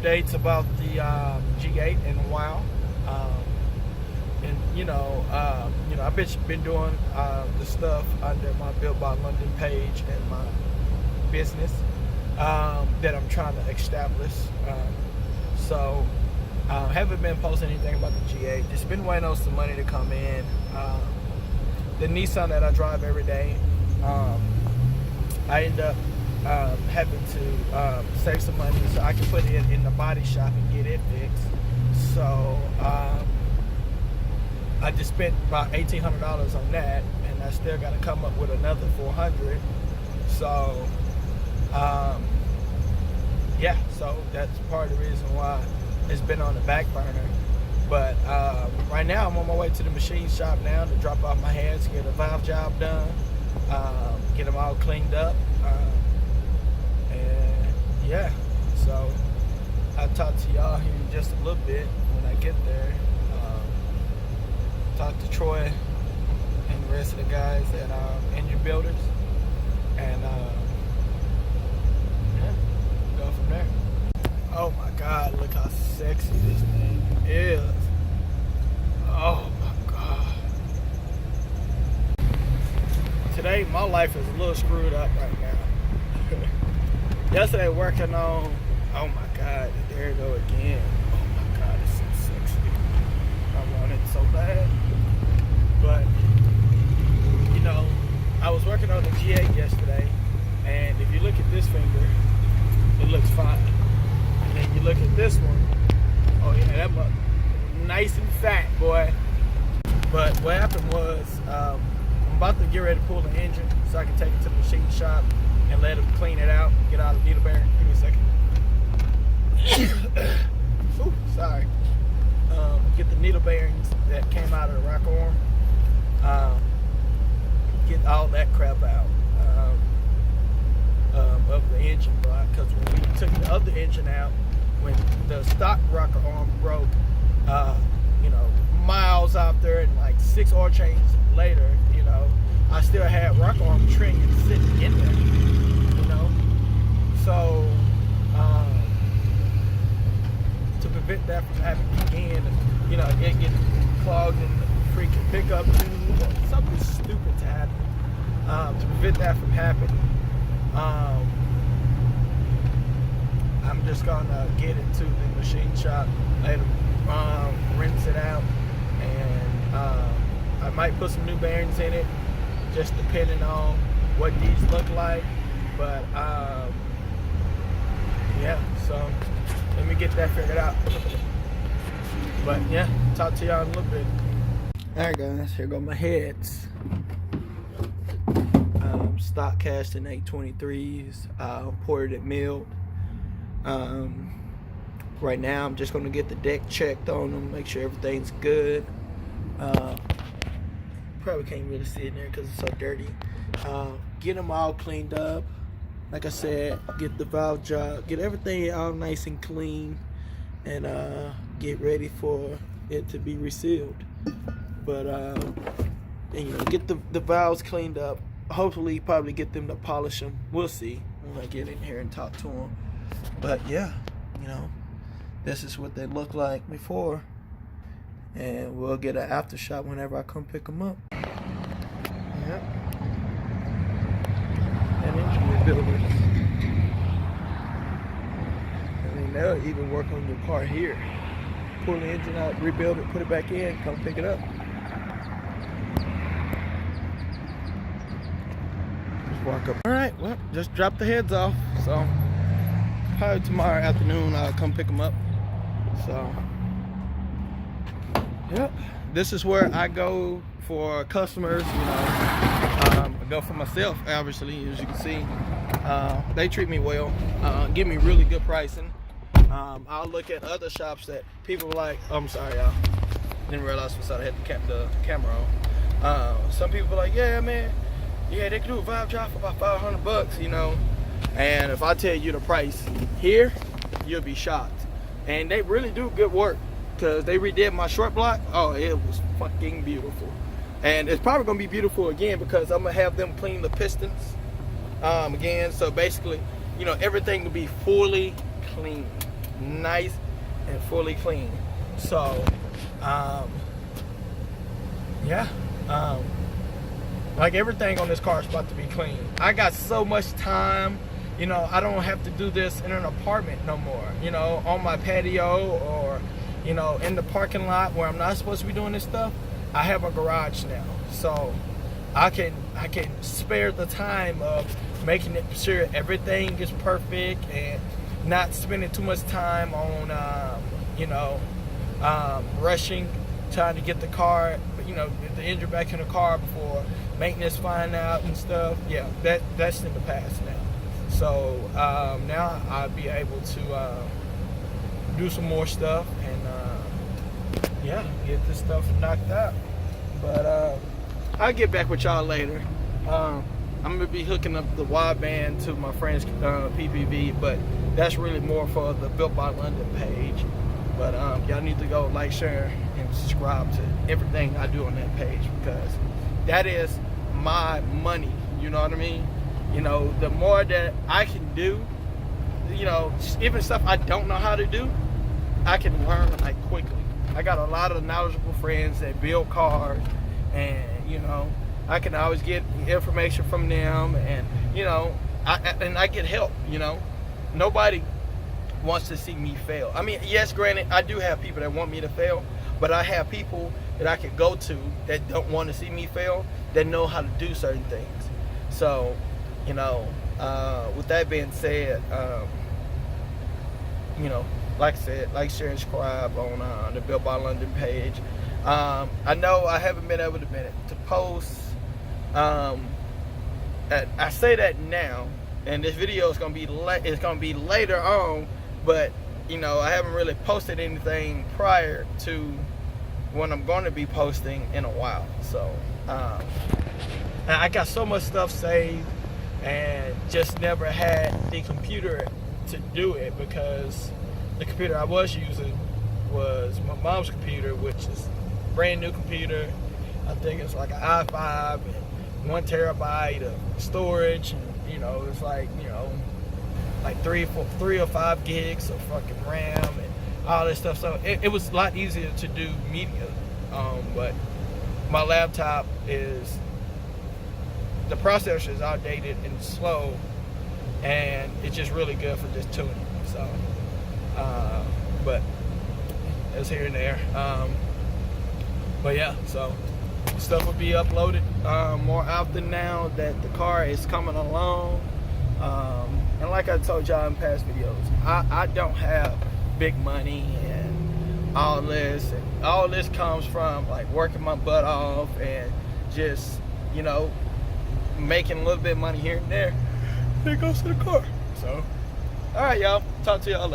updates about the G8 in a while. And I've been doing the stuff under my Built by London page and my business that I'm trying to establish. So haven't been posting anything about the G8. Just been waiting on some money to come in. The Nissan that I drive every day, I end up having to save some money so I can put it in the body shop and get it fixed. So I just spent about $1,800 on that, and I still got to come up with another $400. So yeah, so that's part of the reason why it's been on the back burner. But right now I'm on my way to the machine shop now to drop off my heads, get a valve job done, get them all cleaned up, and yeah, so I'll talk to y'all here in just a little bit when I get there. Talk to Troy and the rest of the guys at Engine Builders, and yeah, go from there. Oh my God, look how sexy this thing is. Oh my God. Today, my life is a little screwed up right now. Yesterday, working on, oh my God, there you go again. Oh my God, it's so sexy. I want it so bad. But, I was working on the G8 yesterday, and if you look at this finger, it looks fine. And then you look at this one, oh yeah, that much nice and fat, boy. But what happened was, I'm about to get ready to pull the engine so I can take it to the machine shop and let them clean it out, get out of the needle bearing. Give me a second. Ooh, sorry. Get the needle bearings that came out of the rocker arm. Get all that crap out of the engine block, because when we took the other engine out, when the stock rocker arm broke, miles out there and like 6 oil changes later, I still had rocker arm trimming sitting in there, so to prevent that from happening again, it gets clogged in the freaking pickup tube, something stupid to happen. To prevent that from happening, I'm just gonna get it to the machine shop, let them rinse it out, and I might put some new bearings in it, just depending on what these look like. But yeah, so let me get that figured out. But yeah, talk to y'all in a little bit. Alright guys, here go my heads. Stock casting 823s, ported and milled. Right now I'm just gonna get the deck checked on them, make sure everything's good. Probably can't really see in there because it's so dirty. Get them all cleaned up. Like I said, get the valve job, get everything all nice and clean, and get ready for it to be resealed. But and, get the valves cleaned up. Hopefully, probably get them to polish them. We'll see when I get in here and talk to them. But yeah, this is what they look like before, and we'll get an after shot whenever I come pick them up. Yep. And Engine Builders. I mean, they'll even work on your car here. Pull the engine out, rebuild it, put it back in, come pick it up. Just walk up. Alright, well, just drop the heads off. So, probably tomorrow afternoon I'll come pick them up. So, yep. This is where I go for customers, I go for myself, obviously, as you can see. They treat me well, give me really good pricing. I'll look at other shops that people are like, oh, I'm sorry, y'all. Didn't realize I had the camera on. Some people are like, yeah, man, yeah, they can do a valve job for about $500, And if I tell you the price here, you'll be shocked. And they really do good work, because they redid my short block. Oh, it was fucking beautiful. And it's probably gonna be beautiful again, because I'm gonna have them clean the pistons again. So basically, everything will be fully clean. nice and fully clean. So yeah, like everything on this car is about to be clean. I got so much time, you know, I don't have to do this in an apartment no more, you know, on my patio or, you know, in the parking lot where I'm not supposed to be doing this stuff. I have a garage now, so I can spare the time of making sure everything is perfect and not spending too much time on you know, rushing, trying to get the car, you know, the engine back in the car before maintenance find out and stuff. Yeah, that's in the past now. So now I'll be able to do some more stuff and yeah, get this stuff knocked out. But I'll get back with y'all later. I'm gonna be hooking up the wideband to my friend's PPV, but that's really more for the Built by London page. But y'all need to go like, share, and subscribe to everything I do on that page, because that is my money. You know what I mean? You know, the more that I can do, you know, even stuff I don't know how to do, I can learn like quickly. I got a lot of knowledgeable friends that build cars, and you know, I can always get information from them, and you know, I get help. You know, nobody wants to see me fail. I mean, yes, granted, I do have people that want me to fail, but I have people that I can go to that don't want to see me fail, that know how to do certain things. So, you know, with that being said, you know, like I said, like, share, and subscribe on the Built by London page. I know I haven't been able to post. I say that now, and this video is gonna be later on, but you know, I haven't really posted anything prior to when I'm going to be posting in a while. So I got so much stuff saved and just never had the computer to do it, because the computer I was using was my mom's computer, which is a brand new computer. I think it's like an i5 and 1 terabyte of storage, and you know, it's like, you know, like 3 or 5 gigs of fucking RAM and all this stuff. So it was a lot easier to do media, but my laptop is, the processor is outdated and slow, and it's just really good for just tuning. So but it's here and there. But yeah, so stuff will be uploaded more often now that the car is coming along. And like I told y'all in past videos, I don't have big money and all this. And all this comes from like working my butt off and just, you know, making a little bit of money here and there. It goes to the car. So, all right, y'all. Talk to y'all later.